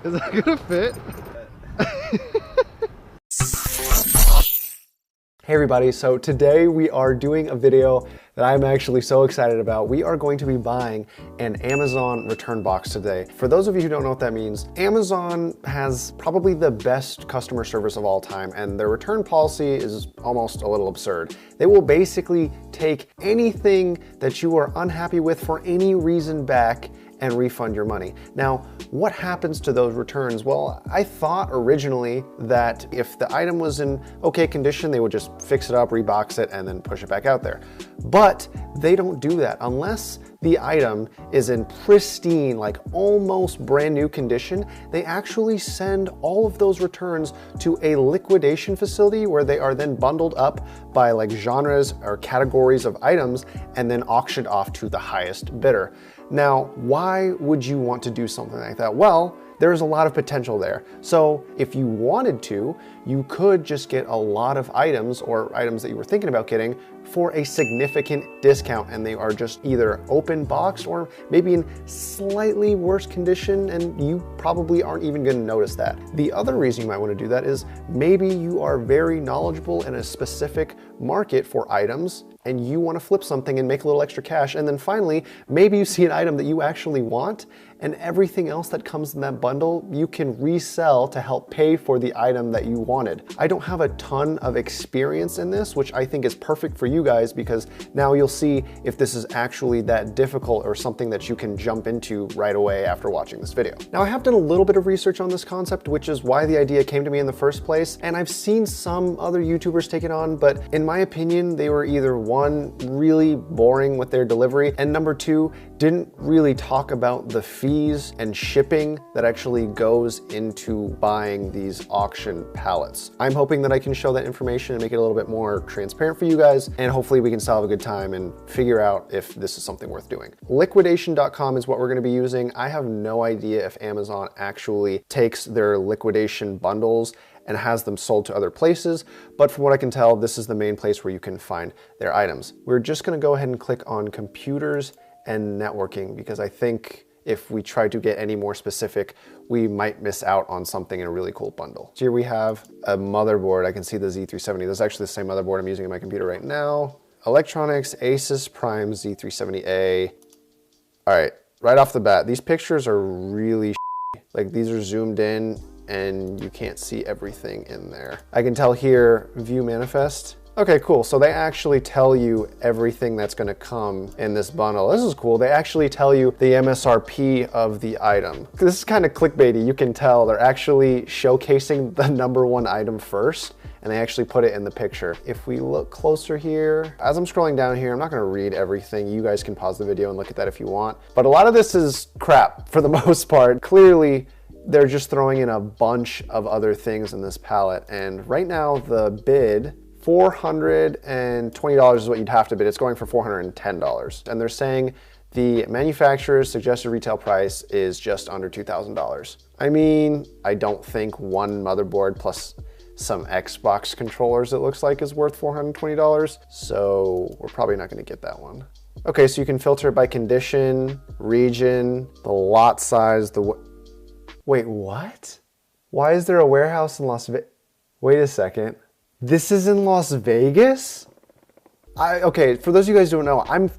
Is that gonna fit? Hey everybody, so today we are doing a video that I'm actually so excited about. We are going to be buying an Amazon return box today. For those of you who don't know what that means, Amazon has probably the best customer service of all time, and their return policy is almost a little absurd. They will basically take anything that you are unhappy with for any reason back and refund your money. Now, what happens to those returns? Well, I thought originally that if the item was in okay condition, they would just fix it up, rebox it, and then push it back out there. But they don't do that unless the item is in pristine, like almost brand new condition. They actually send all of those returns to a liquidation facility where they are then bundled up by like genres or categories of items and then auctioned off to the highest bidder. Now, why would you want to do something like that? Well, there's a lot of potential there. So if you wanted to, you could just get a lot of items or items that you were thinking about getting for a significant discount, and they are just either open boxed or maybe in slightly worse condition, and you probably aren't even gonna notice that. The other reason you might wanna do that is maybe you are very knowledgeable in a specific market for items and you wanna flip something and make a little extra cash. And then finally, maybe you see an item that you actually want, and everything else that comes in that bundle, you can resell to help pay for the item that you wanted. I don't have a ton of experience in this, which I think is perfect for you guys, because now you'll see if this is actually that difficult or something that you can jump into right away after watching this video. Now, I have done a little bit of research on this concept, which is why the idea came to me in the first place. And I've seen some other YouTubers take it on, but in my opinion, they were either one, really boring with their delivery, and number two, didn't really talk about the fees and shipping that actually goes into buying these auction pallets. I'm hoping that I can show that information and make it a little bit more transparent for you guys, and hopefully we can still have a good time and figure out if this is something worth doing. Liquidation.com is what we're gonna be using. I have no idea if Amazon actually takes their liquidation bundles and has them sold to other places, but from what I can tell, this is the main place where you can find their items. We're just gonna go ahead and click on computers and networking, because I think if we try to get any more specific, we might miss out on something in a really cool bundle. So here we have a motherboard. I can see the Z370. This is actually the same motherboard I'm using in my computer right now. Electronics, Asus Prime Z370A. All right, right off the bat, these pictures are really like these are zoomed in and you can't see everything in there. I can tell here, view manifest. Okay, cool. So they actually tell you everything that's gonna come in this bundle. This is cool. They actually tell you the MSRP of the item. This is kind of clickbaity. You can tell they're actually showcasing the #1 item first, and they actually put it in the picture. If we look closer here, as I'm scrolling down here, I'm not gonna read everything. You guys can pause the video and look at that if you want. But a lot of this is crap for the most part. Clearly, they're just throwing in a bunch of other things in this pallet. And right now the bid, $420 is what you'd have to bid. It's going for $410. And they're saying the manufacturer's suggested retail price is just under $2,000. I mean, I don't think one motherboard plus some Xbox controllers, it looks like, is worth $420. So we're probably not gonna get that one. Okay, so you can filter it by condition, region, the lot size, wait, what? Why is there a warehouse in Las Vegas? Wait a second. This is in Las Vegas? Okay, for those of you guys who don't know, I'm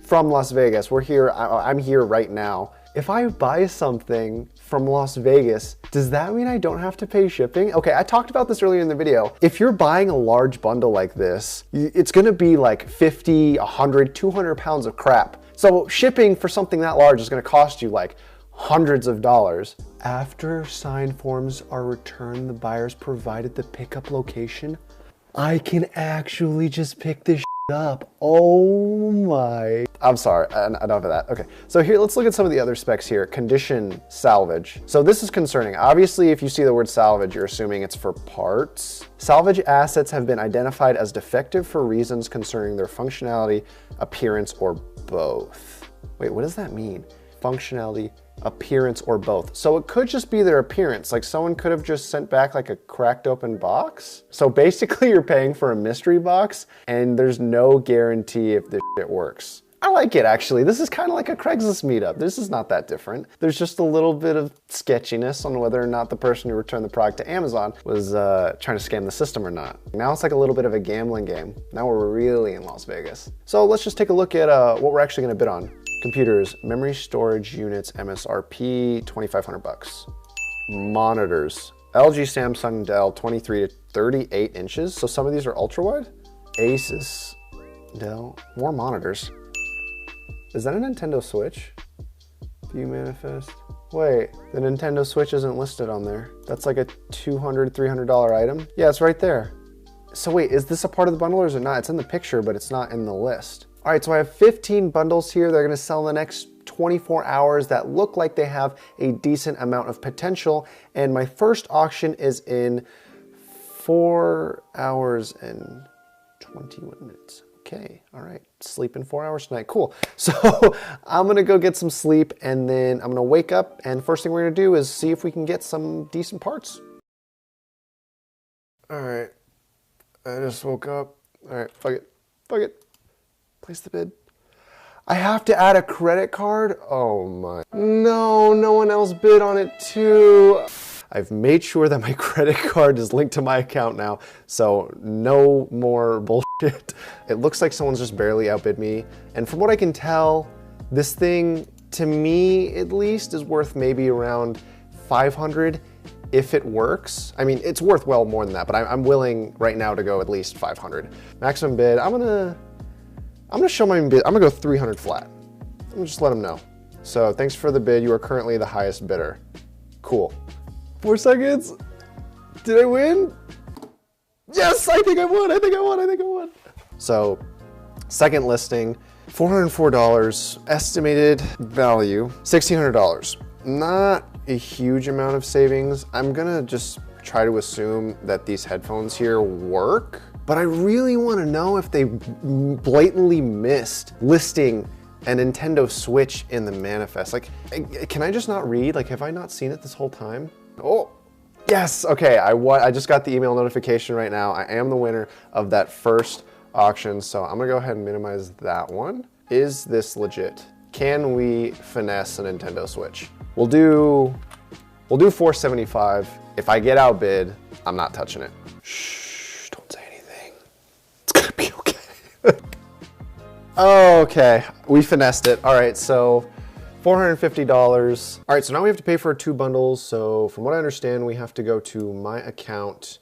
from Las Vegas. We're here, I'm here right now. If I buy something from Las Vegas, does that mean I don't have to pay shipping? Okay, I talked about this earlier in the video. If you're buying a large bundle like this, it's gonna be like 50, 100, 200 pounds of crap. So shipping for something that large is gonna cost you like hundreds of dollars. After signed forms are returned, the buyer's provided the pickup location. I can actually just pick this up. Oh my. I'm sorry, enough of that. Okay, so here, let's look at some of the other specs here. Condition salvage. So this is concerning. Obviously, if you see the word salvage, you're assuming it's for parts. Salvage assets have been identified as defective for reasons concerning their functionality, appearance, or both. Wait, what does that mean? Functionality, appearance, or both. So it could just be their appearance. Like someone could have just sent back like a cracked open box. So basically you're paying for a mystery box and there's no guarantee if this shit works. I like it actually. This is kind of like a Craigslist meetup. This is not that different. There's just a little bit of sketchiness on whether or not the person who returned the product to Amazon was trying to scam the system or not. Now it's like a little bit of a gambling game. Now we're really in Las Vegas. So let's just take a look at what we're actually gonna bid on. Computers, memory storage units, MSRP, 2,500 bucks. Monitors, LG, Samsung, Dell, 23 to 38 inches. So some of these are ultra wide. Asus, Dell, more monitors. Is that a Nintendo Switch? View manifest. Wait, the Nintendo Switch isn't listed on there. That's like a $200, $300 item. Yeah, it's right there. So wait, is this a part of the bundle or is it not? It's in the picture, but it's not in the list. All right, so I have 15 bundles here. They're gonna sell in the next 24 hours that look like they have a decent amount of potential. And my first auction is in 4 hours and 21 minutes. Okay, all right, sleep in 4 hours tonight, cool. So I'm gonna go get some sleep and then I'm gonna wake up and first thing we're gonna do is see if we can get some decent parts. All right, I just woke up. All right, fuck it. Place the bid. I have to add a credit card? Oh my. No, no one else bid on it too. I've made sure that my credit card is linked to my account now, so no more bullshit. It looks like someone's just barely outbid me. And from what I can tell, this thing, to me at least, is worth maybe around 500 if it works. I mean, it's worth well more than that, but I'm willing right now to go at least 500. Maximum bid, I'm gonna show my bid. I'm gonna go 300 flat. I'm gonna just let them know. So thanks for the bid. You are currently the highest bidder. Cool. 4 seconds. Did I win? Yes, I think I won. So second listing, $404, estimated value, $1,600. Not a huge amount of savings. I'm gonna just try to assume that these headphones here work. But I really want to know if they blatantly missed listing a Nintendo Switch in the manifest. Like, can I just not read? Like, have I not seen it this whole time? Oh, yes, okay, I just got the email notification right now. I am the winner of that first auction, so I'm gonna go ahead and minimize that one. Is this legit? Can we finesse a Nintendo Switch? We'll do $475. If I get outbid, I'm not touching it. Shh, don't say anything. It's gonna be okay. Okay, we finessed it. All right, so $450. All right, so now we have to pay for 2 bundles. So from what I understand, we have to go to my account.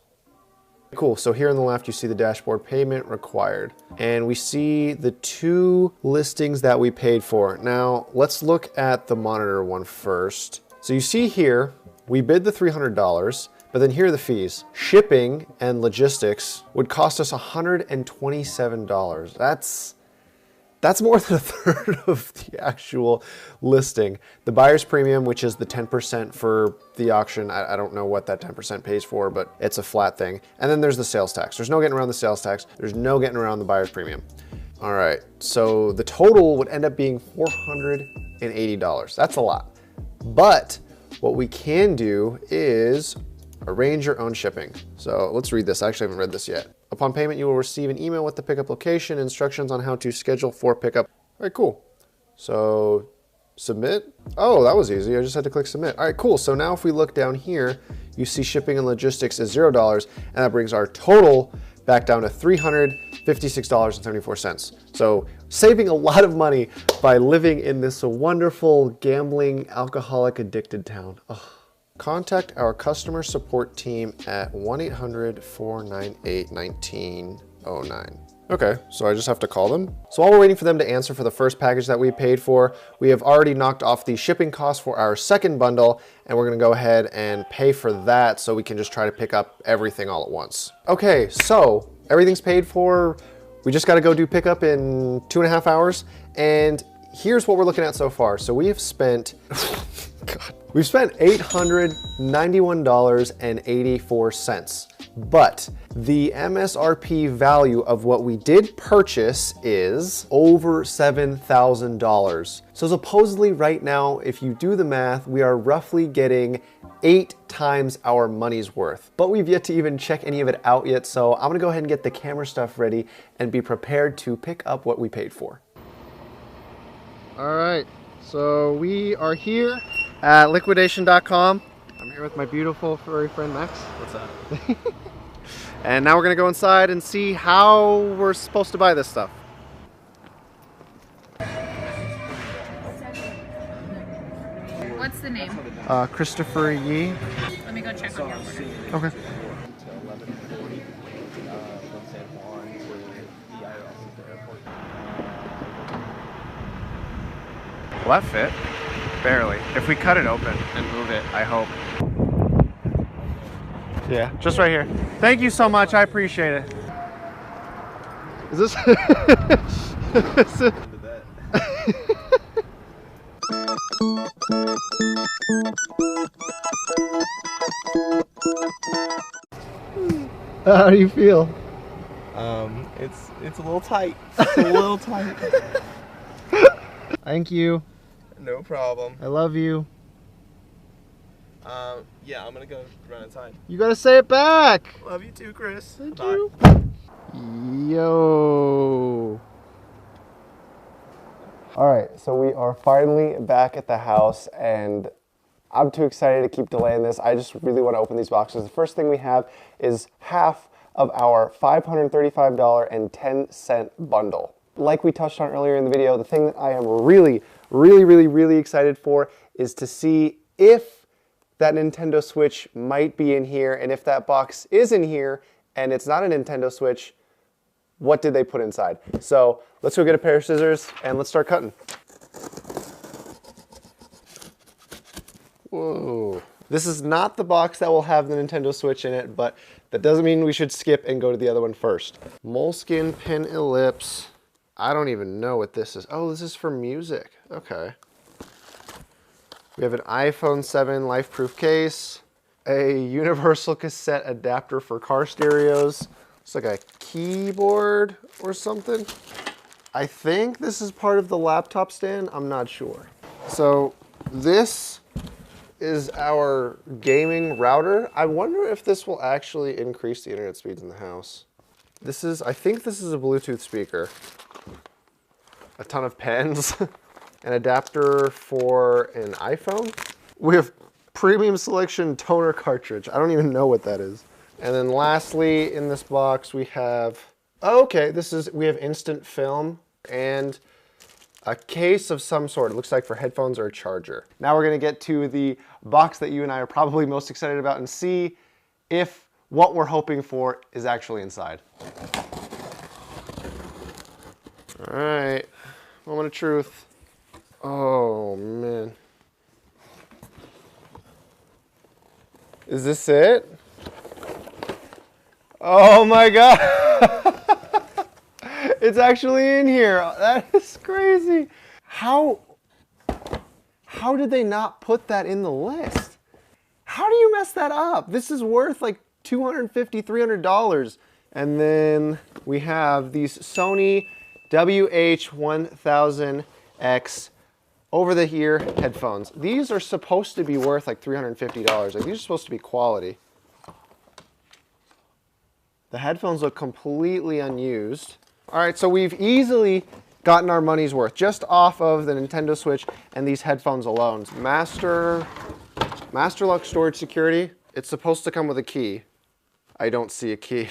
Cool, so here on the left, you see the dashboard payment required. And we see the 2 listings that we paid for. Now, let's look at the monitor one first. So you see here, we bid the $300, but then here are the fees. Shipping and logistics would cost us $127. That's more than a third of the actual listing. The buyer's premium, which is the 10% for the auction, I don't know what that 10% pays for, but it's a flat thing. And then there's the sales tax. There's no getting around the sales tax. There's no getting around the buyer's premium. All right, so the total would end up being $480. That's a lot. But what we can do is arrange your own shipping. So let's read this. I actually haven't read this yet. Upon payment, you will receive an email with the pickup location, instructions on how to schedule for pickup. All right, cool. So submit. Oh, that was easy. I just had to click submit. All right, cool. So now if we look down here, you see shipping and logistics is $0, and that brings our total back down to $356.74. So saving a lot of money by living in this wonderful gambling, alcoholic addicted town. Ugh. Contact our customer support team at 1-800-498-1909. Okay, so I just have to call them. So while we're waiting for them to answer for the first package that we paid for, we have already knocked off the shipping costs for our second bundle, and we're gonna go ahead and pay for that so we can just try to pick up everything all at once. Okay, so everything's paid for. We just gotta go do pickup in 2.5 hours, and here's what we're looking at so far. So we have spent, God. We've spent $891.84, but the MSRP value of what we did purchase is over $7,000. So supposedly right now, if you do the math, we are roughly getting 8 times our money's worth. But we've yet to even check any of it out yet, so I'm gonna go ahead and get the camera stuff ready and be prepared to pick up what we paid for. All right, so we are here at liquidation.com. I'm here with my beautiful furry friend Max. What's up? And now we're gonna go inside and see how we're supposed to buy this stuff. What's the name? Christopher Yee. Let me go check on your order. Okay. Will that fit? Barely. If we cut it open and move it, I hope. Yeah, just right here. Thank you so much. I appreciate it. Is this? Is it? How do you feel? It's a little tight. It's a little tight. Thank you. No problem. I love you. Yeah, I'm gonna go run inside. You gotta say it back. Love you too, Chris. Thank Bye. you. Yo. All right, so we are finally back at the house, and I'm too excited to keep delaying this. I just really want to open these boxes. The first thing we have is half of our $535.10 bundle. Like we touched on earlier in the video, the thing that I am really excited for is to see if that Nintendo Switch might be in here, and if that box is in here and it's not a Nintendo Switch, what did they put inside? So let's go get a pair of scissors and let's start cutting. Whoa. This is not the box that will have the Nintendo Switch in it, but that doesn't mean we should skip and go to the other one first. Moleskin Pen Ellipse. I don't even know what this is. Oh, this is for music. Okay. We have an iPhone 7 LifeProof case, a universal cassette adapter for car stereos. It's like a keyboard or something. I think this is part of the laptop stand. I'm not sure. So this is our gaming router. I wonder if this will actually increase the internet speeds in the house. This is, I think this is a Bluetooth speaker. A ton of pens, an adapter for an iPhone. We have premium selection toner cartridge. I don't even know what that is. And then lastly, in this box, we have, oh, okay, we have instant film and a case of some sort. It looks like for headphones or a charger. Now we're gonna get to the box that you and I are probably most excited about and see if what we're hoping for is actually inside. All right, moment of truth. Oh man. Is this it? Oh my God. It's actually in here. That is crazy. How did they not put that in the list? How do you mess that up? This is worth like $250, $300. And then we have these Sony WH-1000X over-the-ear headphones. These are supposed to be worth like $350. Like, these are supposed to be quality. The headphones look completely unused. All right, so we've easily gotten our money's worth just off of the Nintendo Switch and these headphones alone. Master Lock Storage Security. It's supposed to come with a key. I don't see a key.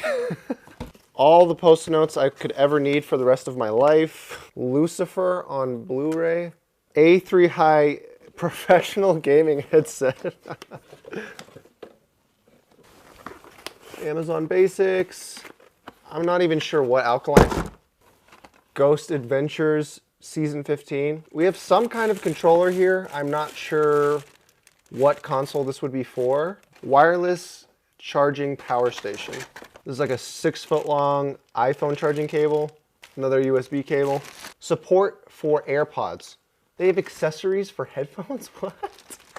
All the Post-it notes I could ever need for the rest of my life. Lucifer on Blu-ray. A3 High professional gaming headset. Amazon Basics. I'm not even sure what Alkaline. Ghost Adventures Season 15. We have some kind of controller here. I'm not sure what console this would be for. Wireless charging power station. This is like a 6-foot-long iPhone charging cable. Another USB cable. Support for AirPods. They have accessories for headphones? What?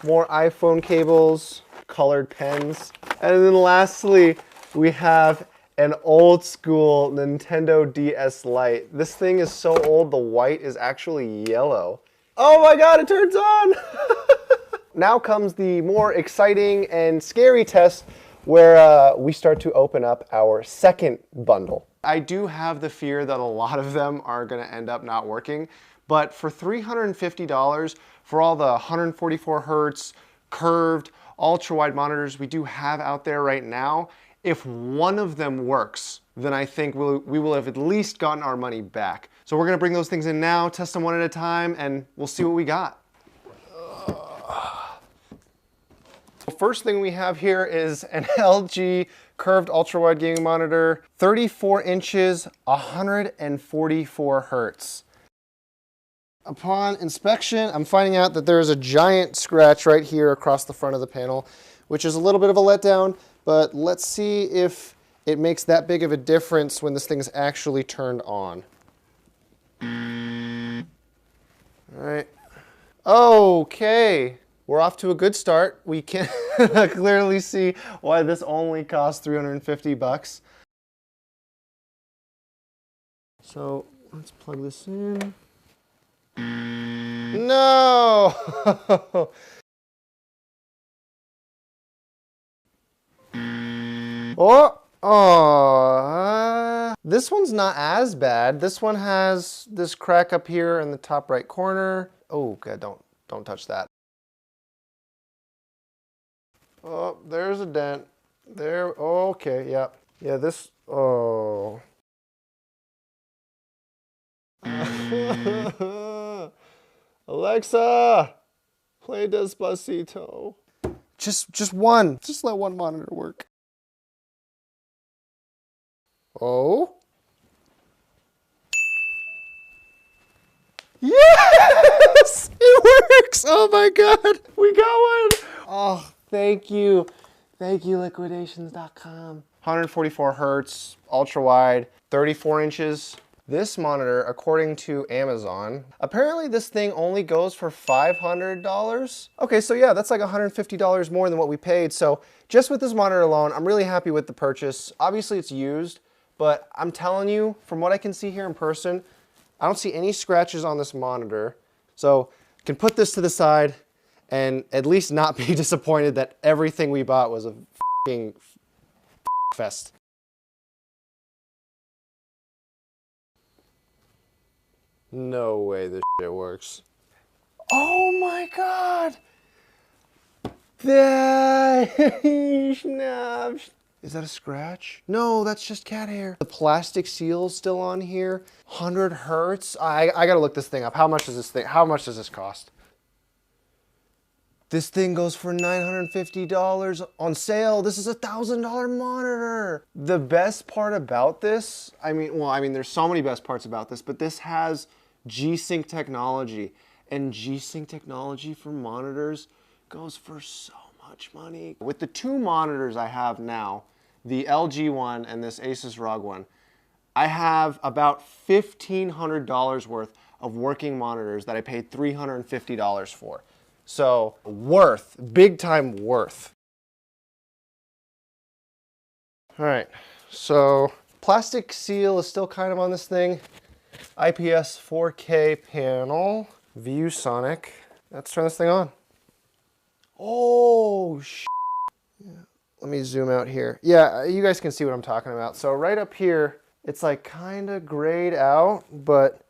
More iPhone cables, colored pens. And then lastly, we have an old school Nintendo DS Lite. This thing is so old, the white is actually yellow. Oh my God, it turns on! Now comes the more exciting and scary test where we start to open up our second bundle. I do have the fear that a lot of them are gonna end up not working, But for $350 for all the 144 hertz curved ultra wide monitors we do have out there right now, if one of them works, then I think we will have at least gotten our money back. So we're gonna bring those things in now, test them one at a time, and we'll see what we got. First thing we have here is an LG curved ultra wide gaming monitor, 34 inches, 144 hertz. Upon inspection, I'm finding out that there is a giant scratch right here across the front of the panel, which is a little bit of a letdown, but let's see if it makes that big of a difference when this thing is actually turned on. All right. Okay, we're off to a good start. We can clearly see why this only costs 350 bucks. So let's plug this in. No! This one's not as bad. This one has this crack up here in the top right corner. Oh, God, don't touch that. Oh, there's a dent. There, okay, yeah. Yeah, this, oh. Alexa, play Despacito. Just one. Just let one monitor work. Oh. Yes! It works! Oh my God! We got one! Oh, thank you. Thank you, liquidations.com. 144 hertz, ultra wide, 34 inches. This monitor, according to Amazon, apparently this thing only goes for $500. Okay, so yeah, that's like $150 more than what we paid. So just with this monitor alone, I'm really happy with the purchase. Obviously it's used, but I'm telling you, from what I can see here in person, I don't see any scratches on this monitor. So can put this to the side and at least not be disappointed that everything we bought was a f***ing fest. No way this shit works. Oh my God! Is that a scratch? No, that's just cat hair. The plastic seal's still on here. 100 hertz. I gotta look this thing up. How much does this cost? This thing goes for $950 on sale. This is a $1,000 monitor. The best part about this, I mean, there's so many best parts about this, but this has G-Sync technology, and G-Sync technology for monitors goes for so much money. With the two monitors I have now, the LG one and this Asus ROG one, I have about $1,500 worth of working monitors that I paid $350 for. So worth, big time worth. All right, so plastic seal is still kind of on this thing. IPS 4K panel, ViewSonic. Let's turn this thing on. Oh, yeah. Let me zoom out here. Yeah, you guys can see what I'm talking about. So right up here, it's like kind of grayed out, but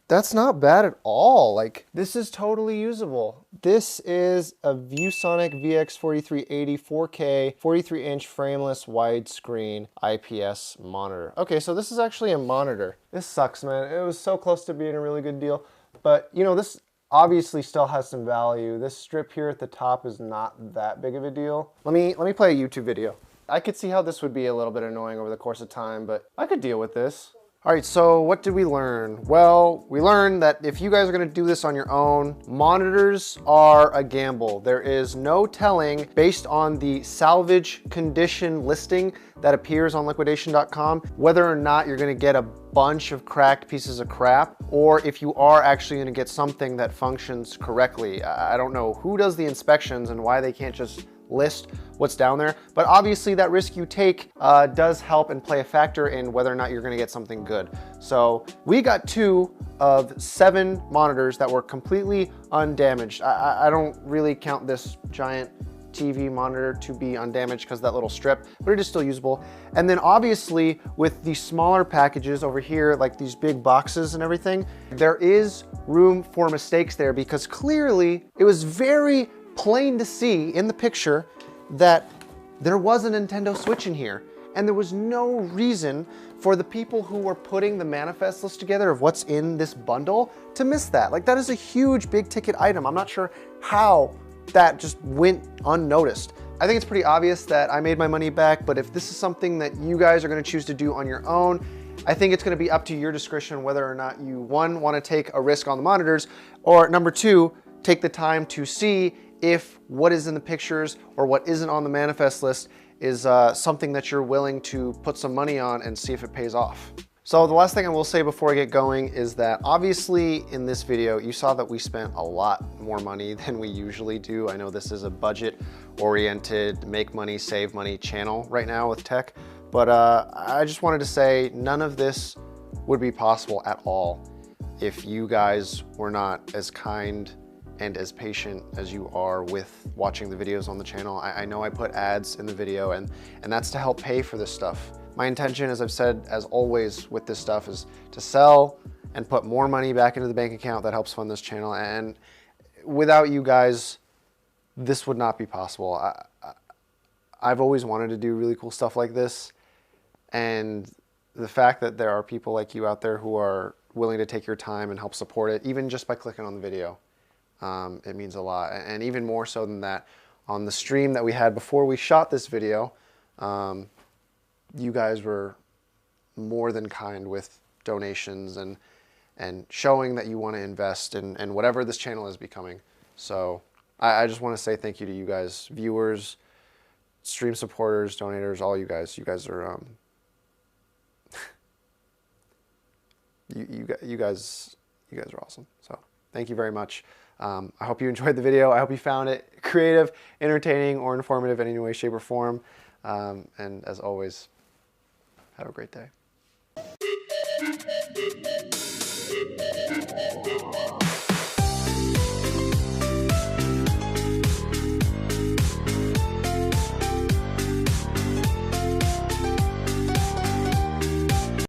that's not bad at all. Like, this is totally usable. This is a ViewSonic VX4380 4K 43-inch frameless widescreen IPS monitor. Okay, so this is actually a monitor. This sucks, man. It was so close to being a really good deal. But, you know, this obviously still has some value. This strip here at the top is not that big of a deal. Let me play a YouTube video. I could see how this would be a little bit annoying over the course of time, but I could deal with this. All right, so what did we learn? Well, we learned that if you guys are gonna do this on your own, monitors are a gamble. There is no telling, based on the salvage condition listing that appears on liquidation.com, whether or not you're gonna get a bunch of cracked pieces of crap, or if you are actually gonna get something that functions correctly. I don't know who does the inspections and why they can't just list what's down there, but obviously that risk you take does help and play a factor in whether or not you're gonna get something good. So we got 2 of 7 monitors that were completely undamaged. I don't really count this giant TV monitor to be undamaged because of that little strip, but it is still usable. And then obviously with the smaller packages over here, like these big boxes and everything, there is room for mistakes there because clearly it was very plain to see in the picture that there was a Nintendo Switch in here. And there was no reason for the people who were putting the manifest list together of what's in this bundle to miss that. Like, that is a huge big ticket item. I'm not sure how that just went unnoticed. I think it's pretty obvious that I made my money back, but if this is something that you guys are gonna choose to do on your own, I think it's gonna be up to your discretion whether or not you, one, wanna take a risk on the monitors, or number two, take the time to see if what is in the pictures or what isn't on the manifest list is something that you're willing to put some money on and see if it pays off. So the last thing I will say before I get going is that obviously in this video, you saw that we spent a lot more money than we usually do. I know this is a budget-oriented, make money, save money channel right now with tech, but I just wanted to say none of this would be possible at all if you guys were not as kind and as patient as you are with watching the videos on the channel. I know I put ads in the video and that's to help pay for this stuff. My intention, as I've said, as always with this stuff, is to sell and put more money back into the bank account that helps fund this channel. And without you guys, this would not be possible. I've always wanted to do really cool stuff like this. And the fact that there are people like you out there who are willing to take your time and help support it, even just by clicking on the video, it means a lot. And even more so than that, on the stream that we had before we shot this video, you guys were more than kind with donations and showing that you want to invest in whatever this channel is becoming. So I just want to say thank you to you guys, viewers, stream supporters, donators, all you guys. You guys are you guys are awesome. So thank you very much. I hope you enjoyed the video. I hope you found it creative, entertaining, or informative in any way, shape, or form. And as always, have a great day.